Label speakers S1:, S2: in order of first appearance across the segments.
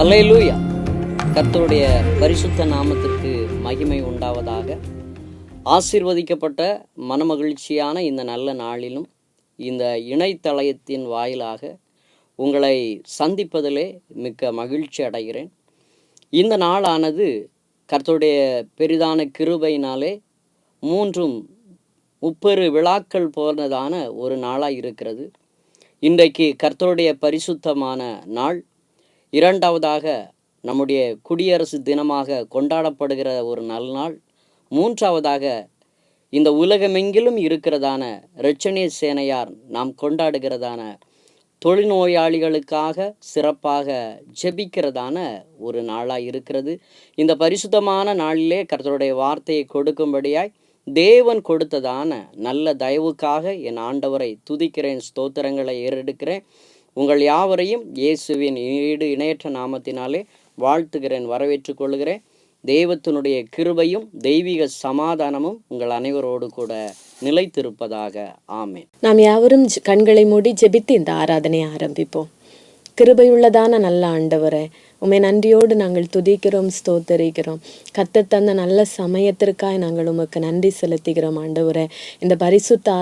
S1: அல்லேலூயா. கர்த்தருடைய பரிசுத்த நாமத்திற்கு மகிமை உண்டாவதாக. ஆசீர்வதிக்கப்பட்ட மனமகிழ்ச்சியான இந்த நல்ல நாளிலும் இந்த இணையதளத்தின் வாயிலாக உங்களை சந்திப்பதிலே மிக்க மகிழ்ச்சி அடைகிறேன். இந்த நாளானது கர்த்தருடைய பெரிதான கிருபையினாலே மூன்றும் முப்பெரு விழாக்கள் போனதான ஒரு நாளாக இருக்கிறது. இன்றைக்கு கர்த்தருடைய பரிசுத்தமான நாள். இரண்டாவதாக நம்முடைய குடியரசு தினமாக கொண்டாடப்படுகிற ஒரு நல்நாள். மூன்றாவதாக இந்த உலகமெங்கிலும் இருக்கிறதான இரட்சணிய சேனையார் நாம் கொண்டாடுகிறதான தொழுநோயாளிகளுக்காக சிறப்பாக ஜெபிக்கிறதான ஒரு நாளாக இருக்கிறது. இந்த பரிசுத்தமான நாளிலே கர்த்தருடைய வார்த்தையை கொடுக்கும்படியாய் தேவன் கொடுத்ததான நல்ல தயவுக்காக என் ஆண்டவரை துதிக்கிறேன், ஸ்தோத்திரங்களை ஏறெடுக்கிறேன். உங்கள் யாவரையும் இயேசுவின் இணையற்ற நாமத்தினாலே வாழ்த்துகிறேன், வரவேற்றுக் கொள்கிறேன். தெய்வத்தினுடைய கிருபையும் தெய்வீக சமாதானமும் உங்கள் அனைவரோடு கூட நிலைத்திருப்பதாக. ஆமென்.
S2: நாம் யாவரும் கண்களை மூடி ஜெபித்து இந்த ஆராதனை ஆரம்பிப்போம். கிருபையுள்ளதான நல்ல ஆண்டவரே, உம்மை நன்றியோடு நாங்கள் துதிக்கிறோம், ஸ்தோத்தரிக்கிறோம். கர்த்தர் தந்த நல்ல சமயத்திற்காய் நாங்கள் உமக்கு நன்றி செலுத்துகிறோம் ஆண்டவரே. இந்த பரிசுத்த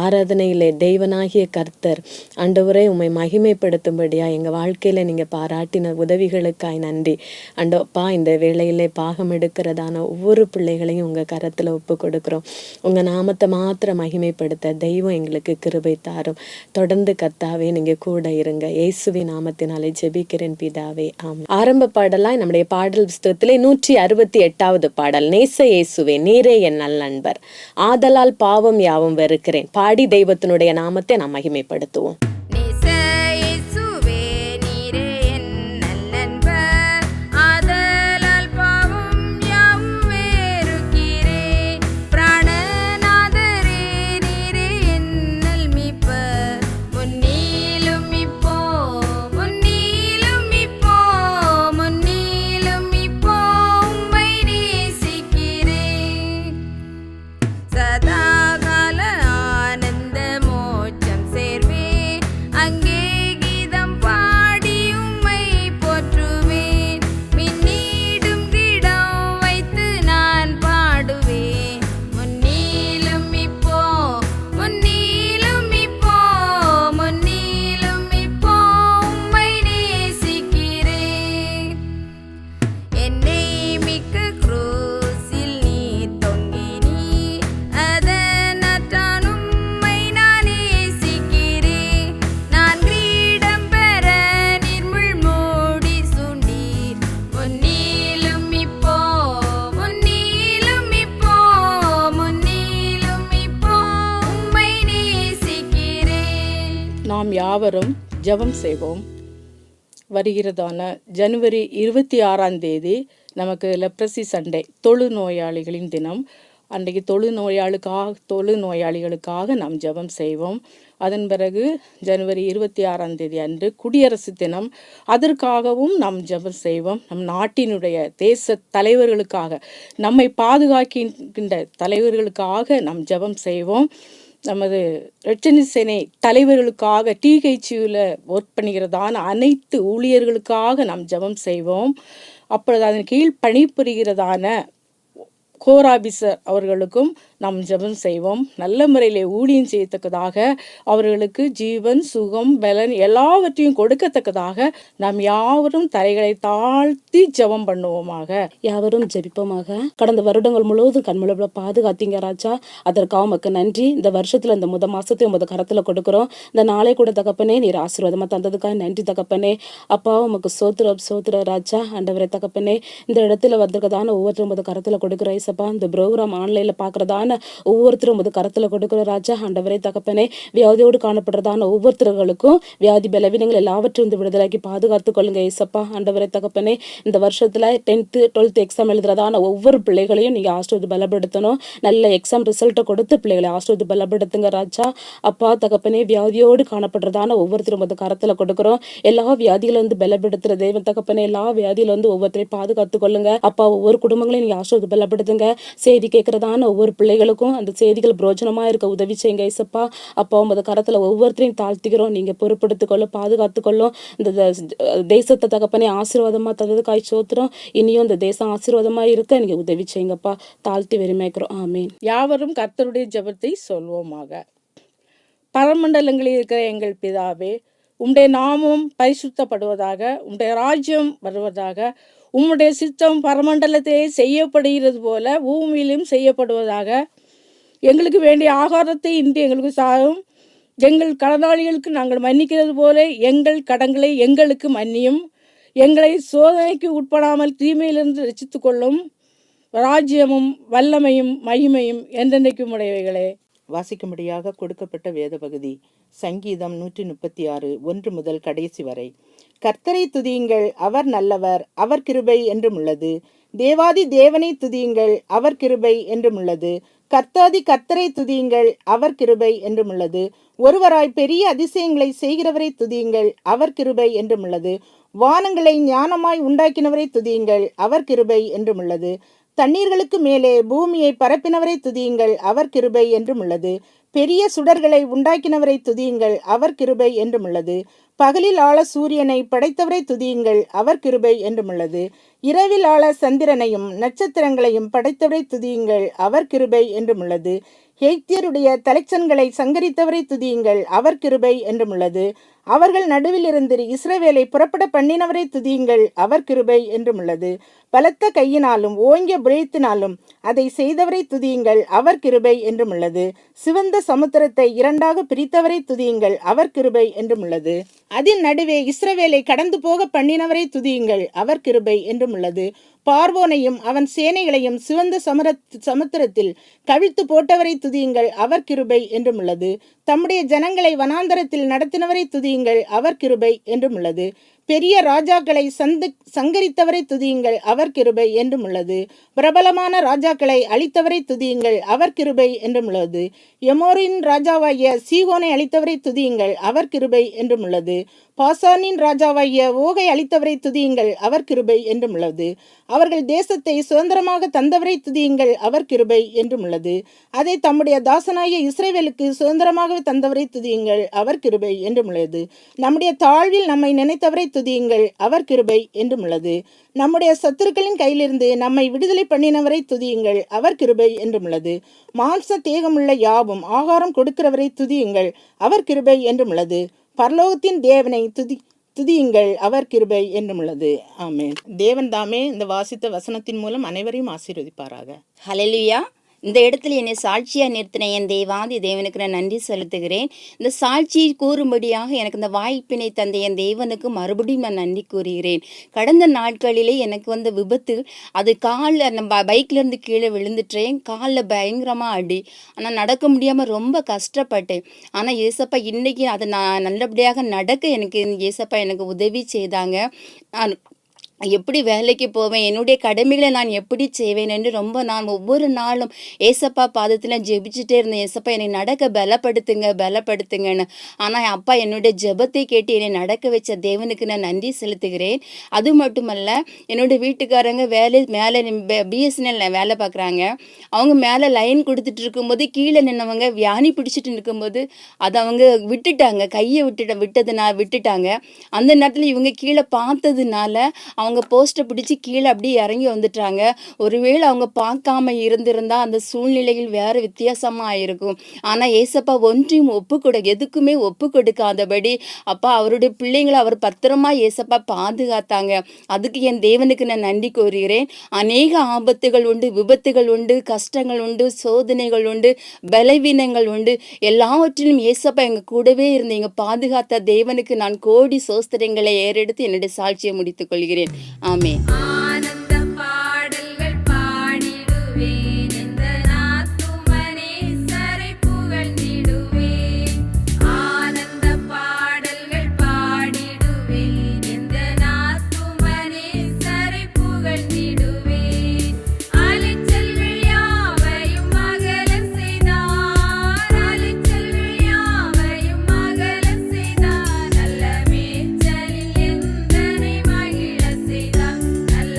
S2: ஆராதனையிலே தெய்வனாகிய கர்த்தர் ஆண்டவரே உம்மை மகிமைப்படுத்தும்படியா எங்கள் வாழ்க்கையில நீங்கள் பாராட்டின உதவிகளுக்காய் நன்றி ஆண்டப்பா. இந்த வேளையிலே பாகம் எடுக்கிறதான ஒவ்வொரு பிள்ளைகளையும் உங்கள் கரத்தில் ஒப்பு கொடுக்குறோம். உங்கள் நாமத்தை மாத்திரம் மகிமைப்படுத்த தெய்வம் எங்களுக்கு கிருபை தாரும். தொடர்ந்து கர்த்தாவே நீங்கள் கூட இருங்க. இயேசுவின் நாமத்தினாலே ஜெபிக்கிறேன் பிதாவே, ஆமென். ஆரம்ப பாடலாய் நம்முடைய பாடல் புஸ்தகத்திலே 168வது பாடல், நேச இயேசுவே நீரே என் நல் நண்பர், ஆதலால் பாவம் யாவும் வெறுக்கிறேன். பாடி தெய்வத்தினுடைய நாமத்தை நாம் மகிமைப்படுத்துவோம்.
S3: நாம் யாவரும் ஜெபம் செய்வோம். வருகிறதான ஜனவரி 26ஆம் தேதி நமக்கு லெப்ரசி சண்டே, தொழுநோயாளிகளின் தினம். அன்றைக்கு தொழுநோயாளிகளுக்காக நாம் ஜெபம் செய்வோம். அதன் பிறகு ஜனவரி 26ஆம் தேதி அன்று குடியரசு தினம், அதற்காகவும் நாம் ஜெபம் செய்வோம். நம் நாட்டினுடைய தேச தலைவர்களுக்காக, நம்மை பாதுகாக்கின்ற தலைவர்களுக்காக நாம் ஜெபம் செய்வோம். நமது இரட்சணிய சேனை தலைவர்களுக்காக, டிஹெச்யூவில் ஒர்க் பண்ணுகிறதான அனைத்து ஊழியர்களுக்காக நாம் ஜெபம் செய்வோம். அப்பொழுது அதன் கீழ் பணிபுரிகிறதான கோராபிசர் அவர்களுக்கும் நாம் ஜெபம் செய்வோம். நல்ல முறையிலே ஊழியம் செய்யத்தக்கதாக, அவர்களுக்கு ஜீவன், சுகம், பலன் எல்லாவற்றையும் கொடுக்கத்தக்கதாக நாம் யாவரும் தலைகளை தாழ்த்தி ஜெபம் பண்ணுவோமாக.
S4: யாவரும் ஜெபிப்போமாக. கடந்த வருடங்கள் முழுவதும் கண்முழுவ பாதுகாத்தீங்க ராஜா, அதற்காக உமக்கு நன்றி. இந்த வருஷத்துல இந்த மாசத்தை உமது கரத்துல கொடுக்குறோம். இந்த நாளை கூட தகப்பனே நீர் ஆசீர்வாதமா தந்ததுக்காக நன்றி தகப்பனே. அப்பா உமக்கு சோத்திர ராஜா. ஆண்டவரே தகப்பனே, இந்த இடத்துல வந்திருக்கதான ஒவ்வொருத்தரும் உமது கரத்துல கொடுக்குற ஏசப்பா. இந்த ப்ரோக்ராம் ஆன்லைன்ல பாக்குறதான ஒவ்வொருத்தரும் உமது கரத்துல கொடுக்குற ராஜா. ஆண்டவரே தகப்பனே, வியாதியோடு காணப்படுறதான ஒவ்வொருத்தர்களுக்கும் வியாதி பலவீனங்கள் எல்லாவற்றையும் விடுதலாக்கி பாதுகாத்துக் கொள்ளுங்க ஏசப்பா. ஆண்டவரே தகப்பனே, இந்த வருஷத்துல 10th 12th எக்ஸாம் எழுதுறதான ஒவ்வொரு பிள்ளைகளையும் நீங்க ஆசீர்வாதம் பலப்படுத்தணும். நல்ல எக்ஸாம் ரிசல்ட்டை கொடுத்து பிள்ளைகளை ஆசீர்வாதம் பலப்படுத்துங்க ராஜா. அப்பா தகப்பனே, வியாதியோடு காணப்படுறதான ஒவ்வொருத்தரும் உமது கரத்துல கொடுக்குறோம். எல்லா வியாதிகளை பலப்படுத்துற தேவன் தகப்பனே, எல்லா வியாதியில ஒவ்வொருத்தரையும் பாதுகாத்துக் கொள்ளுங்க அப்பா. ஒவ்வொரு குடும்பங்களையும் நீங்க ஆசீர்வாதம் பலப்படுத்துங்க. செய்தி கேட்கறதான ஒவ்வொரு பிள்ளை பிள்ளைகளுக்கும் அந்த செய்திகள் பிரோஜனமாக இருக்க உதவி செய்யுங்க ஏசப்பா. அப்பா உமது கரத்தில் ஒவ்வொருத்தரையும் தாழ்த்துகிறோம். நீங்கள் பொறுப்படுத்திக்கொள்ளும், பாதுகாத்துக்கொள்ளும். இந்த தேசத்தை தகப்பனே ஆசீர்வாதமாக தந்ததுக்காய் சோத்திரம். இனியும் இந்த தேசம் ஆசீர்வாதமாக இருக்க நீங்கள் உதவி செய்யுங்கப்பா. தாழ்த்தி வெறுமைக்கிறோம். ஆமீன்.
S3: யாவரும் கர்த்தருடைய ஜெபத்தை சொல்வோமாக. பரமண்டலங்களில் இருக்கிற எங்கள் பிதாவே, உம்முடைய நாமம் பரிசுத்தப்படுவதாக, உம்முடைய ராஜ்யம் வருவதாக, உம்முடைய சித்தம் பரமண்டலத்திலே செய்யப்படுகிறது போல பூமியிலும் செய்யப்படுவதாக. எங்களுக்கு வேண்டிய ஆகாரத்தை இன்று எங்களுக்கு தாரும். எங்கள் கடனாளிகளுக்கு நாங்கள் மன்னிக்கிறது போல எங்கள் கடன்களை எங்களுக்கு மன்னியும். எங்களை சோதனைக்கு உட்படாமல் தீமையிலிருந்து ரட்சித்துக் கொள்ளும். ராஜ்யமும் வல்லமையும் மகிமையும் என்றென்றைக்கும் உடையவைகளே.
S5: வாசிக்கும்படியாக கொடுக்கப்பட்ட வேத பகுதி சங்கீதம் 136 1 முதல் கடைசி வரை. கர்த்தரை துதியுங்கள், அவர் நல்லவர், அவர் கிருபை என்றும் உள்ளது. தேவாதி தேவனை துதியுங்கள், அவர் கிருபை என்றும் உள்ளது. கர்த்தாதி கர்த்தரை துதியுங்கள், அவர் கிருபை என்றும் உள்ளது. ஒருவராய் பெரிய அதிசயங்களை செய்கிறவரை துதியுங்கள், அவர் கிருபை என்றும் உள்ளது. வானங்களை ஞானமாய் உண்டாக்கினவரை துதியுங்கள், அவர் கிருபை என்றும் உள்ளது. தண்ணீர்களுக்கு மேலே பூமியை பரப்பினவரை துதியுங்கள், அவர் கிருபை என்றும் உள்ளது. பெரிய சுடர்களை உண்டாக்கினவரை துதியுங்கள், அவர் கிருபை என்றும் உள்ளது. பகலில் ஆள சூரியனை படைத்தவரை துதியுங்கள், அவர் கிருபை என்றும் உள்ளது. இரவில் ஆள சந்திரனையும் நட்சத்திரங்களையும் படைத்தவரை துதியுங்கள், அவர் கிருபை என்றும் உள்ளது. எகிப்தியருடைய தலைச்சன்களை சங்கரித்தவரை துதியுங்கள், அவர் கிருபை என்றும் உள்ளது. அவர்கள் நடுவில் இருந்து இஸ்ரவேலை புறப்பட பண்ணினவரை துதியுங்கள், அவர் கிருபை என்றும் உள்ளது. பலத்த கையினாலும் ஓங்கிய புயத்தினாலும் அதை செய்தவரை துதியுங்கள், அவர் கிருபை என்றும் உள்ளது. சிவந்த சமுத்திரத்தை இரண்டாக பிரித்தவரை துதியுங்கள், அவர் கிருபை என்றும் உள்ளது. அதன் நடுவே இஸ்ரவேலை கடந்து போக பண்ணினவரை துதியுங்கள், அவர் கிருபை என்றும் உள்ளது. பார்வோனையும் அவன் சேனைகளையும் சிவந்த சமுத்திரத்தில் கவிழ்த்து போட்டவரை துதியுங்கள், அவர் கிருபை என்றும் உள்ளது. தம்முடைய ஜனங்களை வனாந்தரத்தில் நடத்தினவரை துதியுங்கள், அவர் கிருபை என்றும் உள்ளது. பெரிய ராஜாக்களை சங்கரித்தவரை துதியுங்கள், அவர் கிருபை என்றும் உள்ளது. பிரபலமான ராஜாக்களை அழித்தவரை துதியுங்கள், அவர் கிருபை என்றும் உள்ளது. எமோரின் ராஜாவாகிய சீகோனை அழித்தவரை துதியுங்கள், அவர் கிருபை என்றும் உள்ளது. பாசானின் ராஜாவாகிய ஓகை அழித்தவரை துதியுங்கள், அவர் கிருபை என்றும் உள்ளது. அவர்கள் தேசத்தை சுதந்திரமாக தந்தவரை துதியுங்கள், அவர் கிருபை என்றும் உள்ளது. அதை தம்முடைய தாசனாகிய இஸ்ரவேலுக்கு சுதந்திரமாகவே தந்தவரை துதியுங்கள், அவர் கிருபை என்றும் உள்ளது. நம்முடைய தாழ்வில் நம்மை நினைத்தவரை துதியுங்கள், அவர் கிருபை என்றும் உள்ளது. நம்முடைய சத்துருக்களின் கையிலிருந்து நம்மை விடுதலை பண்ணினவரை துதியுங்கள், அவர் கிருபை என்றும் உள்ளது. மாம்ச தேகமுள்ள யாவும் ஆகாரம் கொடுக்கிறவரை துதியுங்கள், அவர் கிருபை என்றும் உள்ளது. பரலோகத்தின் தேவனை துதியுங்கள், அவர் கிருபை என்றும் உள்ளது. ஆமென். தேவன் தாமே இந்த வாசித்த வசனத்தின் மூலம் அனைவரையும் ஆசீர்வதிப்பாராக.
S6: ஹல்லேலூயா. இந்த இடத்துல என்னை சாட்சியாக நிறுத்தின என் தேவாதி தேவனுக்கு நான் நன்றி செலுத்துகிறேன். இந்த சாட்சியை கூறும்படியாக எனக்கு இந்த வாய்ப்பினை தந்த என் தேவனுக்கு மறுபடியும் நான் நன்றி கூறுகிறேன். கடந்த நாட்களிலே எனக்கு வந்த விபத்து, அது காலில் நம்ம பைக்லேருந்து கீழே விழுந்துட்டேன். காலில் பயங்கரமாக அடி. ஆனால் நடக்க முடியாமல் ரொம்ப கஷ்டப்பட்டேன். ஆனால் ஏசப்பா இன்னைக்கு அதை நான் நல்லபடியாக நடக்க எனக்கு ஏசப்பா எனக்கு உதவி செய்தாங்க. நான் எப்படி வேலைக்கு போவேன், என்னுடைய கடமைகளை நான் எப்படி செய்வேன் என்று ரொம்ப நான் ஒவ்வொரு நாளும் ஏசப்பா பாதத்தில் ஜெபிச்சுட்டே இருந்தேன். ஏசப்பா என்னை நடக்க பலப்படுத்துங்கன்னு. ஆனால் அப்பா என்னுடைய ஜெபத்தை கேட்டு என்னை நடக்க வச்ச தேவனுக்கு நான் நன்றி செலுத்துகிறேன். அது மட்டுமல்ல, என்னுடைய வீட்டுக்காரங்க மேலே பிஎஸ்என்எல் வேலை பார்க்குறாங்க. அவங்க மேலே லைன் கொடுத்துட்டு இருக்கும்போது கீழே நின்னவங்க வியானி பிடிச்சிட்டு இருக்கும்போது அதை அவங்க விட்டுட்டாங்க, கையை விட்டுட்டாங்க. அந்த நேரத்தில் இவங்க கீழே பார்த்ததுனால அவங்க போஸ்ட்டை பிடிச்சி கீழே அப்படியே இறங்கி வந்துட்டாங்க. ஒருவேளை அவங்க பார்க்காம இருந்திருந்தா அந்த சூழ்நிலையில் வேறு வித்தியாசமாக ஆயிருக்கும். ஆனால் ஏசப்பா ஒன்றையும் எதுக்குமே ஒப்பு கொடுக்காதபடி அப்பா அவருடைய பிள்ளைங்களை அவர் பத்திரமா ஏசப்பா பாதுகாத்தாங்க. அதுக்கு என் தேவனுக்கு நான் நன்றி கூறுகிறேன். அநேக ஆபத்துகள் உண்டு, விபத்துகள் உண்டு, கஷ்டங்கள் உண்டு, சோதனைகள் உண்டு, பலவீனங்கள் உண்டு. எல்லாவற்றிலும் ஏசப்பா எங்கள் கூடவே இருந்து எங்கள் பாதுகாத்த தேவனுக்கு நான் கோடி சோஸ்திரங்களை ஏறெடுத்து என்னுடைய சாட்சியை முடித்துக் கொள்கிறேன். ஆமென்.
S7: நல்ல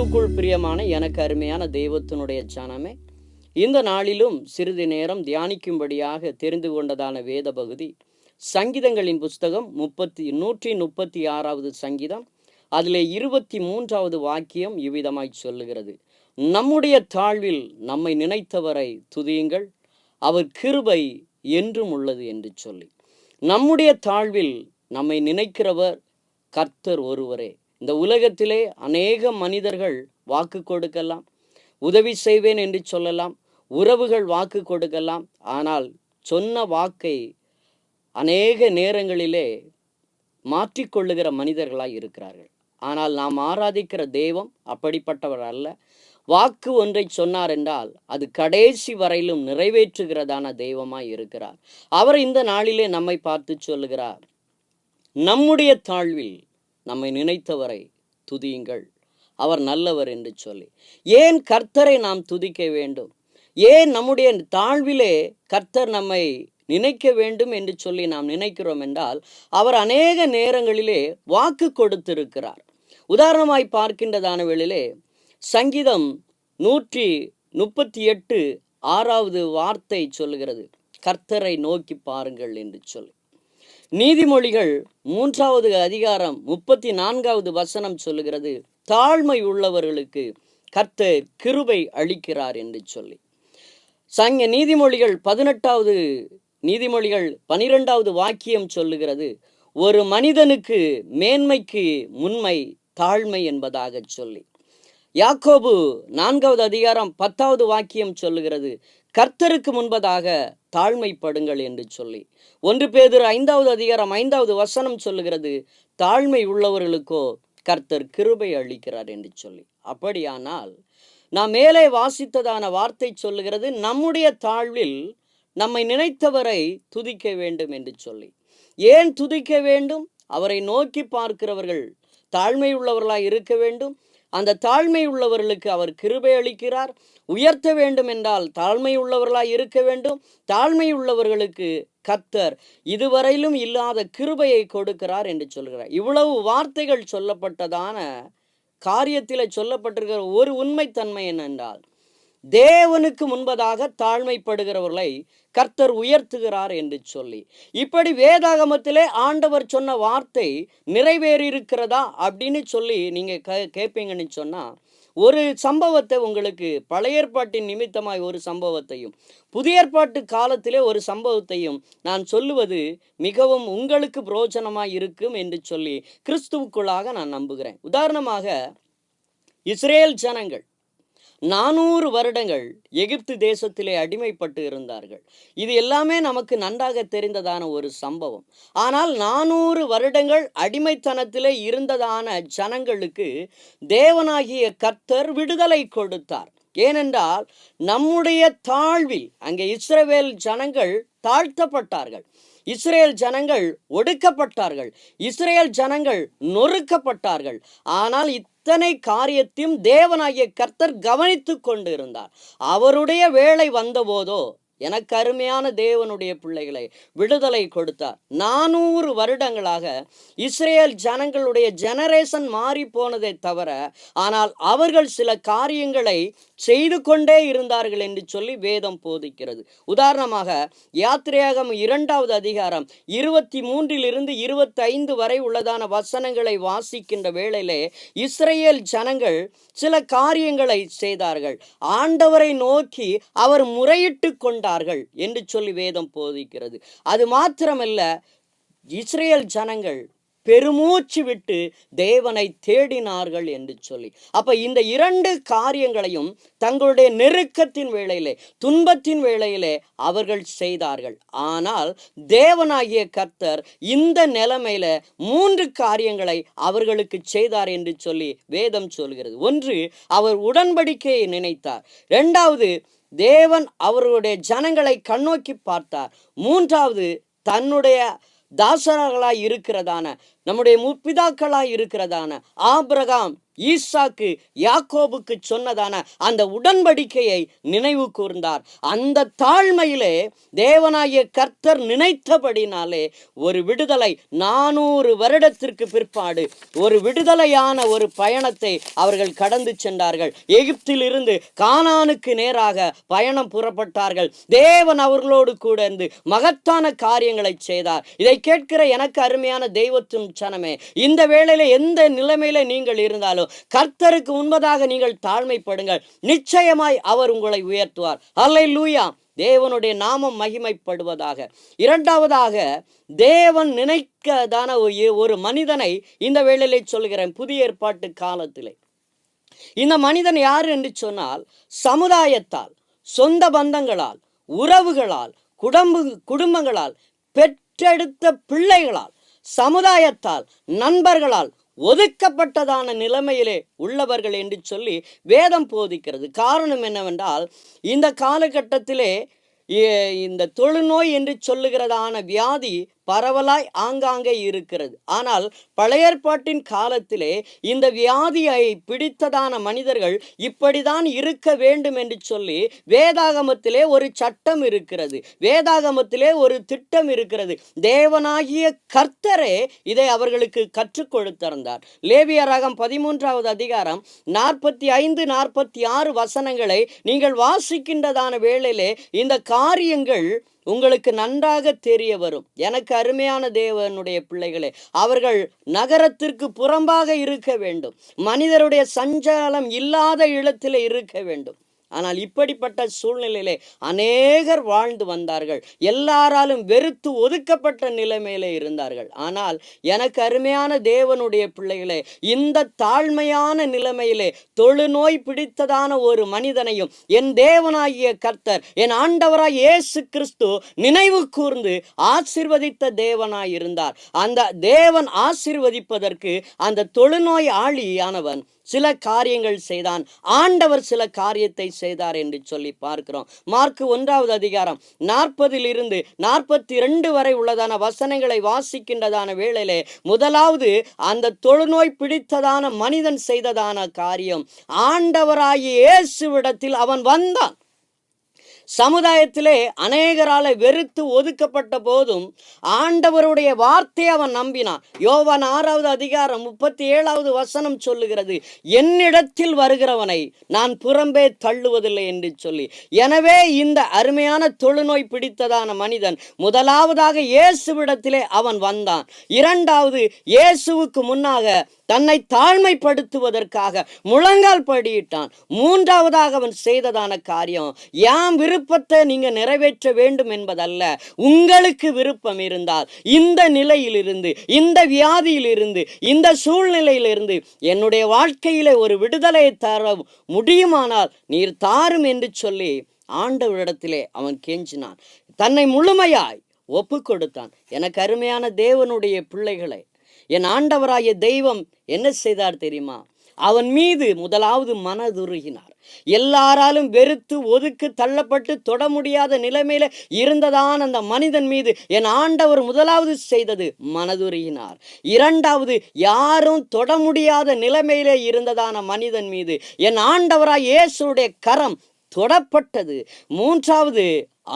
S1: கிறிஸ்துவுக்குள் பிரியமான எனக்கு அருமையான தெய்வத்தினுடைய ஜனமே, இந்த நாளிலும் சிறிது நேரம் தியானிக்கும்படியாக தெரிந்து கொண்டதான வேத பகுதி சங்கீதங்களின் புஸ்தகம் 136வது சங்கீதம். அதிலே 23வது வாக்கியம் இவ்விதமாய் சொல்லுகிறது: நம்முடைய தாழ்வில் நம்மை நினைத்தவரை துதியுங்கள், அவர் கிருபை என்றும் உள்ளது என்று சொல்லி. நம்முடைய தாழ்வில் நம்மை நினைக்கிறவர் கர்த்தர் ஒருவரே. இந்த உலகத்திலே அநேக மனிதர்கள் வாக்கு கொடுக்கலாம், உதவி செய்வேன் என்று சொல்லலாம், உறவுகள் வாக்கு கொடுக்கலாம். ஆனால் சொன்ன வாக்கை அநேக நேரங்களிலே மாற்றிக்கொள்ளுகிற மனிதர்களாய் இருக்கிறார்கள். ஆனால் நாம் ஆராதிக்கிற தெய்வம் அப்படிப்பட்டவர் அல்ல. வாக்கு ஒன்றை சொன்னார் என்றால் அது கடைசி வரையிலும் நிறைவேற்றுகிறதான தெய்வமாய் இருக்கிறார். அவர் இந்த நாளிலே நம்மை பார்த்து சொல்லுகிறார், நம்முடைய தாழ்வில் நம்மை நினைத்தவரை துதியுங்கள், அவர் நல்லவர் என்று சொல்லி. ஏன் கர்த்தரை நாம் துதிக்க வேண்டும்? ஏன் நம்முடைய தாழ்விலே கர்த்தர் நம்மை நினைக்க வேண்டும் என்று சொல்லி நாம் நினைக்கிறோம் என்றால், அவர் அநேக நேரங்களிலே வாக்கு கொடுத்திருக்கிறார். உதாரணமாய் பார்க்கின்றதான வேளையிலே சங்கீதம் 138 6வது வார்த்தை சொல்லுகிறது, கர்த்தரை நோக்கி பாருங்கள் என்று சொல்லி. நீதிமொழிகள் 3வது அதிகாரம் 34வது வசனம் சொல்லுகிறது, தாழ்மை உள்ளவர்களுக்கு கர்த்தர் கிருபை அளிக்கிறார் என்று சொல்லி. நீதிமொழிகள் 12வது வாக்கியம் சொல்லுகிறது, ஒரு மனிதனுக்கு மேன்மைக்கு முன்மை தாழ்மை என்பதாக சொல்லி. யாக்கோபு 4வது அதிகாரம் 10வது வாக்கியம் சொல்லுகிறது, கர்த்தருக்கு முன்பதாக தாழ்மைப்படுங்கள் என்று சொல்லி. 1 பேதுரு 5வது அதிகாரம் 5வது வசனம் சொல்லுகிறது, தாழ்மை உள்ளவர்களுக்கோ கர்த்தர் கிருபை அளிக்கிறார் என்று சொல்லி. அப்படியானால் நாம் மேலே வாசித்ததான வார்த்தை சொல்லுகிறது, நம்முடைய தாழ்வில் நம்மை நினைத்தவரை துதிக்க வேண்டும் என்று சொல்லி. ஏன் துதிக்க வேண்டும்? அவரை நோக்கி பார்க்கிறவர்கள் தாழ்மை உள்ளவர்களாய் இருக்க வேண்டும். அந்த தாழ்மை உள்ளவர்களுக்கு அவர் கிருபை அளிக்கிறார். உயர்த்த வேண்டும் என்றால் தாழ்மை உள்ளவர்களாய் இருக்க வேண்டும். தாழ்மை உள்ளவர்களுக்கு கர்த்தர் இதுவரையிலும் இல்லாத கிருபையை கொடுக்கிறார் என்று சொல்கிறார். இவ்வளவு வார்த்தைகள் சொல்லப்பட்டதான காரியத்தில் சொல்லப்பட்டிருக்கிற ஒரு உண்மைத்தன்மை என்னென்றால், தேவனுக்கு முன்பதாக தாழ்மைப்படுகிறவர்களை கர்த்தர் உயர்த்துகிறார் என்று சொல்லி. இப்படி வேதாகமத்திலே ஆண்டவர் சொன்ன வார்த்தை நிறைவேறியிருக்கிறதா அப்படின்னு சொல்லி நீங்க கேட்பீங்கன்னு சொன்னா, ஒரு சம்பவத்தை உங்களுக்கு பழைய ஏற்பாட்டின் நிமித்தமாய் ஒரு சம்பவத்தையும் புதிய ஏற்பாட்டு காலத்திலே ஒரு சம்பவத்தையும் நான் சொல்லுவது மிகவும் உங்களுக்கு பிரயோஜனமாய் இருக்கும் என்று சொல்லி கிறிஸ்துவுக்குள்ளாக நான் நம்புகிறேன். உதாரணமாக, இஸ்ரேல் ஜனங்கள் 400 வருடங்கள் எகிப்து தேசத்திலே அடிமைப்பட்டு இருந்தார்கள். இது எல்லாமே நமக்கு நன்றாக தெரிந்ததான ஒரு சம்பவம். ஆனால் 400 வருடங்கள் அடிமைத்தனத்திலே இருந்ததான ஜனங்களுக்கு தேவனாகிய கர்த்தர் விடுதலை கொடுத்தார். ஏனென்றால் நம்முடைய தாழ்வில் அங்கே இஸ்ரவேல் ஜனங்கள் தாழ்த்தப்பட்டார்கள், இஸ்ரேல் ஜனங்கள் ஒடுக்கப்பட்டார்கள், இஸ்ரேல் ஜனங்கள் நொறுக்கப்பட்டார்கள். ஆனால் இத்தனை காரியத்தையும் தேவனாகிய கர்த்தர் கவனித்து கொண்டு இருந்தார். அவருடைய வேளை வந்தபோதோ எனக்கு அருமையான தேவனுடைய பிள்ளைகளை விடுதலை கொடுத்தார். 400 வருடங்களாக இஸ்ரேல் ஜனங்களுடைய ஜெனரேஷன் மாறி போனதை தவிர, ஆனால் அவர்கள் சில காரியங்களை செய்து கொண்டே இருந்தார்கள் என்று சொல்லி வேதம் போதிக்கிறது. உதாரணமாக, யாத்திரையாகமம் 2வது அதிகாரம் 23 25 வரை உள்ளதான வசனங்களை வாசிக்கின்ற வேளையிலே இஸ்ரேல் ஜனங்கள் சில காரியங்களை செய்தார்கள். ஆண்டவரை நோக்கி அவர் முறையிட்டு கொண்டார்கள் என்று சொல்லி வேதம் போதிக்கிறது. அது மாத்திரமல்ல, இஸ்ரேல் ஜனங்கள் பெருமூச்சு விட்டு தேவனை தேடினார்கள் என்று சொல்லி. அப்ப இந்த 2 காரியங்களையும் தங்களுடைய நெருக்கத்தின் வேளையிலே, துன்பத்தின் வேளையிலே அவர்கள் செய்தார்கள். ஆனால் தேவனாகிய கர்த்தர் இந்த நிலைமையில 3 காரியங்களை அவர்களுக்கு செய்தார் என்று சொல்லி வேதம் சொல்கிறது. 1, அவர் உடன்படிக்கையை நினைத்தார். 2வது, தேவன் அவர்களுடைய ஜனங்களை கண்ணோக்கி பார்த்தார். 3வது, தன்னுடைய தாசர்களாய் இருக்கிறதான, நம்முடைய முற்பிதாக்களாய் இருக்கிறதான ஆபிரகாம், ஈசாக்கு யாக்கோபுக்கு சொன்னதான அந்த உடன்படிக்கையை நினைவு கூர்ந்தார். அந்த தாழ்மையிலே தேவனாகிய கர்த்தர் நினைத்தபடினாலே ஒரு விடுதலை 400 வருடத்திற்கு பிற்பாடு ஒரு விடுதலையான ஒரு பயணத்தை அவர்கள் கடந்து சென்றார்கள். எகிப்திலிருந்து கானானுக்கு நேராக பயணம் புறப்பட்டார்கள். தேவன் அவர்களோடு கூட இருந்து மகத்தான காரியங்களை செய்தார். இதை கேட்கிற எனக்கு அருமையான தெய்வத்தின் சனமே, இந்த வேளையில எந்த நிலைமையில நீங்கள் இருந்தாலும் கர்த்தருக்கு முன்பதாக நீங்கள் தாழ்மைப்படுங்கள். நிச்சயமாய் அவர் உங்களை உயர்த்துவார். அல்லேலூயா. தேவனுடைய நாமம் மகிமைப்படுவதாக. இரண்டாவதாக, தேவன் நினைக்கதான ஒரு மனிதனை இந்த வேளையிலே சொல்கிறேன். புதிய ஏற்பாட்டு காலத்திலே இந்த மனிதன் யார் என்று சொன்னால், சமுதாயத்தால், சொந்த பந்தங்களால், உறவுகளால், குடும்பங்களால், பெற்றெடுத்த பிள்ளைகளால், சமுதாயத்தால், நண்பர்களால் ஒதுக்கப்பட்டதான நிலைமையிலே உள்ளவர்கள் என்று சொல்லி வேதம் போதிக்கிறது. காரணம் என்னவென்றால், இந்த காலகட்டத்திலே இந்த தொழுநோய் என்று சொல்லுகிறதான வியாதி பரவலாய் ஆங்காங்கே இருக்கிறது. ஆனால் பழைய ஏற்பாட்டின் காலத்திலே இந்த வியாதியை பிடித்ததான மனிதர்கள் இப்படிதான் இருக்க வேண்டும் என்று சொல்லி வேதாகமத்திலே ஒரு சட்டம் இருக்கிறது, வேதாகமத்திலே ஒரு திட்டம் இருக்கிறது. தேவனாகிய கர்த்தரே இதை அவர்களுக்கு கற்றுக் கொடுத்திருந்தார். லேவியராகம் 13வது அதிகாரம் 45, 46 வசனங்களை நீங்கள் வாசிக்கின்றதான வேளையிலே இந்த காரியங்கள் உங்களுக்கு நன்றாக தெரிய வரும். எனக்கு அருமையான தேவனுடைய பிள்ளைகளே, அவர்கள் நகரத்திற்கு புறம்பாக இருக்க வேண்டும், மனிதருடைய சஞ்சாலம் இல்லாத இடத்திலே இருக்க வேண்டும். ஆனால் இப்படிப்பட்ட சூழ்நிலையிலே அநேகர் வாழ்ந்து வந்தார்கள். எல்லாராலும் வெறுத்து ஒதுக்கப்பட்ட நிலைமையிலே இருந்தார்கள். ஆனால் எனக்கு அருமையான தேவனுடைய பிள்ளைகளே, இந்த தாழ்மையான நிலைமையிலே தொழுநோய் பிடித்ததான ஒரு மனிதனையும் என் தேவனாகிய கர்த்தர், என் ஆண்டவராய் இயேசு கிறிஸ்து நினைவு கூர்ந்து ஆசீர்வதித்த தேவனாய் இருந்தார். அந்த தேவன் ஆசீர்வதிப்பதற்கு அந்த தொழுநோய் ஆளியானவன் சில காரியங்கள் செய்தான், ஆண்டவர் சில காரியத்தை செய்தார் என்று சொல்லி பார்க்கிறோம். மார்க்கு 1வது அதிகாரம் 40 42 வரை உள்ளதான வசனங்களை வாசிக்கின்றதான வேளையிலே முதலாவது அந்த தொழுநோய் பிடித்ததான மனிதன் செய்ததான காரியம், ஆண்டவராகிய இயேசுவிடத்தில் அவன் வந்தான். சமுதாயத்திலே அநேகரால வெறுத்து ஒதுக்கப்பட்ட போதும் ஆண்டவருடைய வார்த்தையை அவன் நம்பினான். யோவான் 6வது அதிகாரம் 37வது வசனம் சொல்லுகிறது, என்னிடத்தில் வருகிறவனை நான் புறம்பே தள்ளுவதில்லை என்று சொல்லி. எனவே இந்த அருமையான தொழுநோய் பிடித்ததான மனிதன் முதலாவதாக இயேசுவிடத்திலே அவன் வந்தான். இரண்டாவது, இயேசுவுக்கு முன்னாக தன்னை தாழ்மைப்படுத்துவதற்காக முழங்கால் படியிட்டான். மூன்றாவதாக அவன் செய்ததான காரியம், யாம் விருப்பத்தை நீங்க நிறைவேற்ற வேண்டும் என்பதல்ல, உங்களுக்கு விருப்பம் இருந்தால் இந்த நிலையிலிருந்து, இந்த வியாதியிலிருந்து, இந்த சூழ்நிலையிலிருந்து என்னுடைய வாழ்க்கையிலே ஒரு விடுதலை தர முடியுமானால் நீர் தாரும் என்று சொல்லி ஆண்டவரிடத்திலே அவன் கெஞ்சினான். தன்னை முழுமையாய் ஒப்பு கொடுத்தான். எனக்கு அருமையான தேவனுடைய பிள்ளைகளை, என் ஆண்டவராகிய தெய்வம் என்ன செய்தார் தெரியுமா? அவன் மீது முதலாவது மனதுருகினார். எல்லாராலும் வெறுத்து ஒதுக்கு தள்ளப்பட்டு தொட முடியாத நிலைமையில இருந்ததான் அந்த மனிதன் மீது என் ஆண்டவர் முதலாவது செய்தது மனதுருகினார். இரண்டாவது, யாரும் தொட முடியாத நிலைமையிலே இருந்ததான மனிதன் மீது என் ஆண்டவராய் இயேசுடைய கரம் தொடப்பட்டது. மூன்றாவது,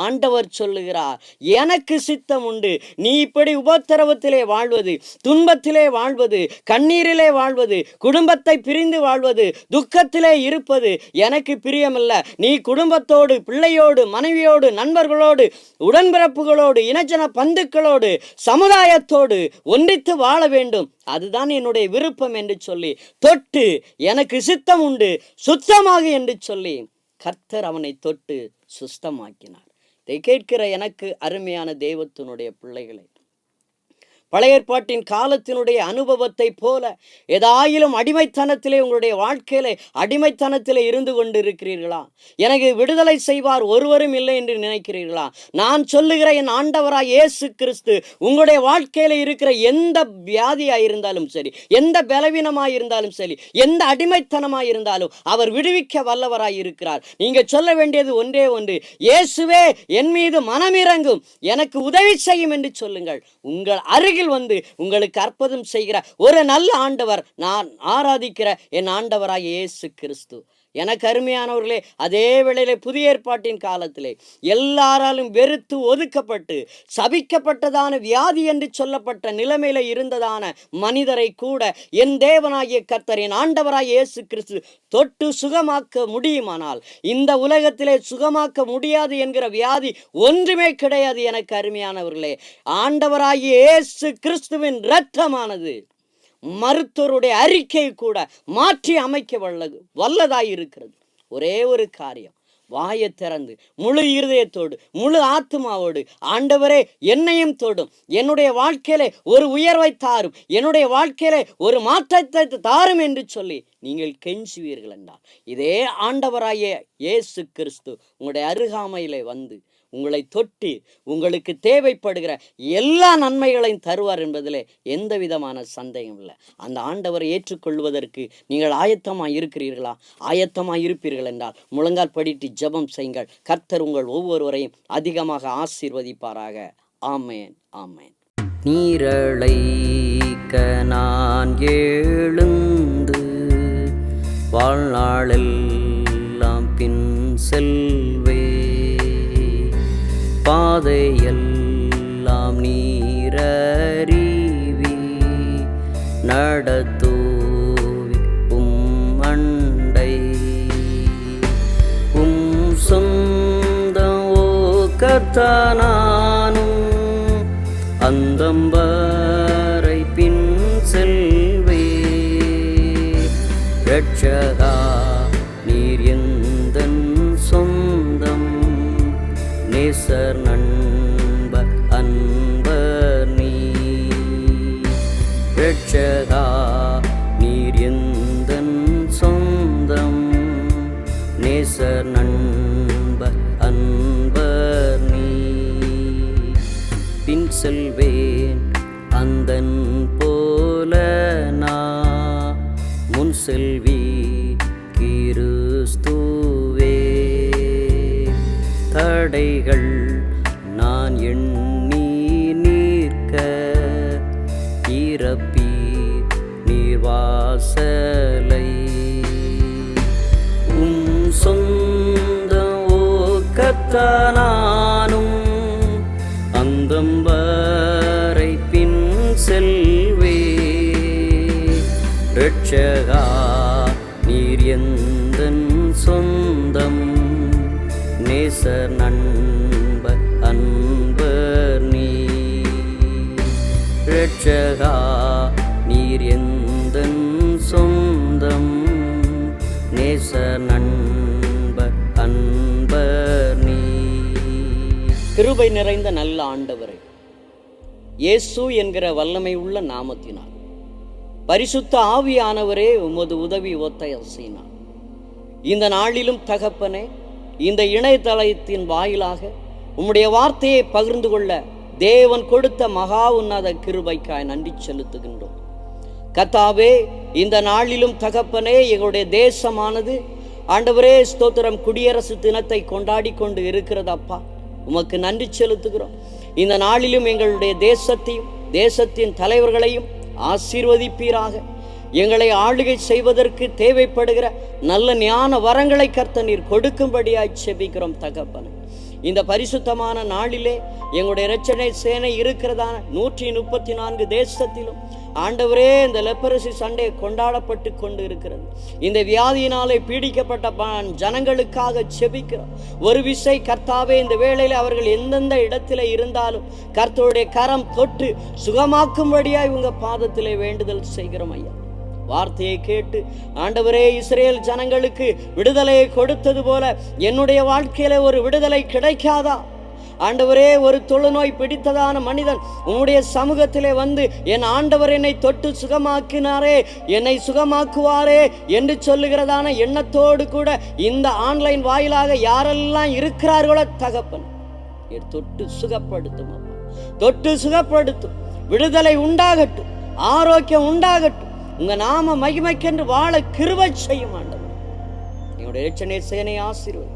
S1: ஆண்டவர் சொல்லுகிறார், எனக்கு சித்தம் உண்டு, நீ இப்படி உபத்திரவத்திலே வாழ்வது, துன்பத்திலே வாழ்வது, கண்ணீரிலே வாழ்வது, குடும்பத்தை பிரிந்து வாழ்வது, துக்கத்திலே இருப்பது எனக்கு பிரியமல்ல. நீ குடும்பத்தோடு, பிள்ளையோடு, மனைவியோடு, நண்பர்களோடு, உடன்பிறப்புகளோடு, இனஜன பந்துக்களோடு, சமுதாயத்தோடு ஒன்றித்து வாழ வேண்டும், அதுதான் என்னுடைய விருப்பம் என்று சொல்லி தொட்டு, எனக்கு சித்தம் உண்டு, சுத்தமாக என்று சொல்லி கர்த்தர் அவனை தொட்டு சுஸ்தமாக்கினார். இதை கேட்கிற எனக்கு அருமையான தெய்வத்தினுடைய பிள்ளைகளை, பழைய ஏற்பாட்டின் காலத்தினுடைய அனுபவத்தை போல ஏதாயிலும் அடிமைத்தனத்திலே உங்களுடைய வாழ்க்கையிலே அடிமைத்தனத்திலே இருந்து கொண்டிருக்கிறீர்களா? எனக்கு விடுதலை செய்வார் ஒருவரும் இல்லை என்று நினைக்கிறீர்களா? நான் சொல்லுகிற என் ஆண்டவராய் இயேசு கிறிஸ்து உங்களுடைய வாழ்க்கையில இருக்கிற எந்த வியாதியாய் இருந்தாலும் சரி, எந்த பலவீனமாய் இருந்தாலும் சரி, எந்த அடிமைத்தனமாய் இருந்தாலும் அவர் விடுவிக்க வல்லவராய் இருக்கிறார். நீங்க சொல்ல வேண்டியது ஒன்றே ஒன்று, இயேசுவே என் மீது மனமிரங்கும், எனக்கு உதவி செய்யும் என்று சொல்லுங்கள். உங்கள் அருகில் அருகில் வந்து உங்களுக்கு அற்புதம் செய்கிற ஒரு நல்ல ஆண்டவர் நான் ஆராதிக்கிற என் ஆண்டவராகிய இயேசு கிறிஸ்து. எனக்கு அருமையானவர்களே, அதே வேளையிலே புதிய ஏற்பாட்டின் காலத்திலே எல்லாராலும் வெறுத்து ஒதுக்கப்பட்டு சபிக்கப்பட்டதான வியாதி என்று சொல்லப்பட்ட நிலைமையில இருந்ததான மனிதரை கூட என் தேவனாகிய கர்த்தர், என் ஆண்டவராகிய இயேசு கிறிஸ்து தொட்டு சுகமாக்க முடியுமானால் இந்த உலகத்திலே சுகமாக்க முடியாது என்கிற வியாதி ஒன்றுமே கிடையாது. எனக்கு அருமையானவர்களே, ஆண்டவராகிய இயேசு கிறிஸ்துவின் இரத்தமானது மருத்துவருடைய அறிக்கை கூட மாற்றி அமைக்க வல்லதாய் இருக்கிறது. ஒரே ஒரு காரியம், வாயை திறந்து முழு இருதயத்தோடு முழு ஆத்மாவோடு ஆண்டவரே என்னையும் தொடும், என்னுடைய வாழ்க்கையிலே ஒரு உயர்வை தாரும், என்னுடைய வாழ்க்கையிலே ஒரு மாற்றத்தை தாரும் என்று சொல்லி நீங்கள் கெஞ்சுவீர்கள் என்றால் இதே ஆண்டவராகிய இயேசு கிறிஸ்து உங்களுடைய அருகாமையிலே வந்து உங்களை தொட்டு உங்களுக்கு தேவைப்படுகிற எல்லா நன்மைகளையும் தருவார் என்பதிலே எந்த விதமான சந்தேகம் இல்லை. அந்த ஆண்டவரை ஏற்றுக்கொள்வதற்கு நீங்கள் ஆயத்தமாக இருக்கிறீர்களா? ஆயத்தமாக இருப்பீர்கள் என்றால் முழங்கால் படிட்டு ஜெபம் செய்யுங்கள். கர்த்தர் உங்கள் ஒவ்வொருவரையும் அதிகமாக ஆசீர்வதிப்பாராக. ஆமேன், ஆமேன். நீரழைக்க நான் எழுந்து வாழ்நாளெல்லாம் பின் செல்வே, பாதையெல்லாம் நீரறிவி நடத்தூவி அண்டை சொந்தம் ஓ கர்த்தனானும் அந்தம்பரை பின் செல்வே. ரட்சகா நீர் எந்தன் சொந்தம், நேசர் நண்பர் அன்பர் நீ. ரட்சகா நீர் எந்தன் சொந்தம், நேசர் நண்பர் அன்பர் நீ. பின் செல்வேன் அந்தன் போல நான், முன் செல்வி கிறிஸ்துவே. தடைகள் நான் எண்ணி நிற்க, இறப்பி நீர்வாசலை. சொந்தம் ஓ கர்த்தனானும் அந்தம்பரை பின் செல்வே. ரட்சகா நீர் எந்தன் சொந்தம், நேசர் நண்பர் அன்பர் நீ. ரட்சகா நீர் எந்தன் சொந்தம், நேசர் நண்பர் அன்பர் நீ. கிருபை நிறைந்த நல்ல ஆண்டவரே, இயேசு என்கிற வல்லமை உள்ள நாமத்தினால் பரிசுத்த ஆவியானவரே உமது உதவி ஒத்தாசையினால் இந்த நாளிலும் தகப்பனே, இந்த இணையதளத்தின் வாயிலாக உம்முடைய வார்த்தையை பகிர்ந்து கொள்ள தேவன் கொடுத்த மகா உன்னத கிருபைக்காய் நன்றி செலுத்துகின்றோம். கர்த்தாவே, இந்த நாளிலும் தகப்பனே, எங்களுடைய தேசமானது ஆண்டவரே ஸ்தோத்திரம் குடியரசு தினத்தை கொண்டாடி கொண்டு இருக்கிறதப்பா, உமக்கு நன்றி செலுத்துகிறோம். இந்த நாளிலும் எங்களுடைய தேசத்தையும் தேசத்தின் தலைவர்களையும் ஆசீர்வதிப்பீராக. எங்களை ஆளுகை செய்வதற்கு தேவைப்படுகிற நல்ல ஞான வரங்களை கர்த்தர் நீர் கொடுக்கும்படியாய் செபிக்கிறோம் தகப்பனே. இந்த பரிசுத்தமான நாளிலே எங்களுடைய இரட்சணை சேனை இருக்கிறதான 134 தேசத்திலும் ஆண்டவரே இந்த லெப்பரசி சண்டே கொண்டாடப்பட்டு கொண்டு இருக்கிறது. இந்த வியாதியினாலே பீடிக்கப்பட்ட ஜனங்களுக்காக செபிக்கிறோம். ஒரு விசை கர்த்தாவே, இந்த வேளையில் அவர்கள் எந்தெந்த இடத்துல இருந்தாலும் கர்த்தருடைய கரம் தொட்டு சுகமாக்கும்படியாய் உங்க பாதத்திலே வேண்டுதல் செய்கிறோம் ஐயா. வார்த்தையை கேட்டு ஆண்டவரே இஸ்ரேல் ஜனங்களுக்கு விடுதலையை கொடுத்தது போல என்னுடைய வாழ்க்கையில ஒரு விடுதலை கிடைக்காதா? ஆண்டவரே, ஒரு தொழுநோய் பிடித்ததான மனிதன் உம்முடைய சமூகத்திலே வந்து என் ஆண்டவர் என்னை தொட்டு சுகமாக்கினாரே, என்னை சுகமாக்குவாரே என்று சொல்லுகிறதான எண்ணத்தோடு கூட இந்த ஆன்லைன் வாயிலாக யாரெல்லாம் இருக்கிறார்களோ தகப்பன் தொட்டு சுகப்படுத்தும், தொட்டு சுகப்படுத்தும். விடுதலை உண்டாகட்டும், ஆரோக்கியம் உண்டாகட்டும். உங்க நாம மகிமைக்கென்று வாழ கிருபை செய்யும் ஆண்டவர். எங்களுடைய இரட்சணை சேனை ஆசீர்வதி,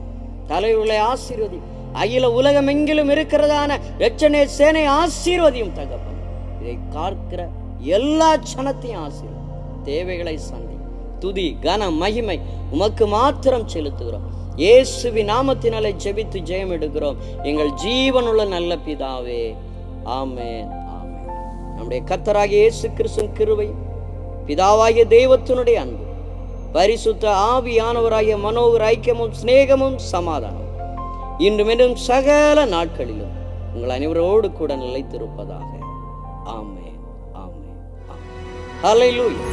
S1: தலைவர்களை ஆசீர்வதி, அகில உலகம் எங்கிலும் இருக்கிறதான இரட்சணை சேனை ஆசீர்வதியும் தகப்பன். இதை காக்கிற எல்லா ஜனத்தையும் ஆசீர்வதி, தேவைகளை சந்தி. துதி கன மகிமை உமக்கு மாத்திரம் செலுத்துகிறோம். இயேசுவின் நாமத்தினாலே ஜெபித்து ஜெயம் எடுக்கிறோம் எங்கள் ஜீவனுள்ள நல்ல பிதாவே. ஆமென், ஆமென். நம்முடைய கர்த்தராகிய இயேசு கிறிஸ்துவின் கிருபையும் பிதாவாகிய தெய்வத்தினுடைய அன்பு பரிசுத்த ஆவியானவராகிய மனோகர் ஐக்கியமும் சிநேகமும் சமாதானம் இன்றும் என்றும் சகல நாட்களிலும் உங்கள் அனைவரோடு கூட நிலைத்திருப்பதாக. ஆமென், ஆமென், ஆமென். ஹல்லேலூயா.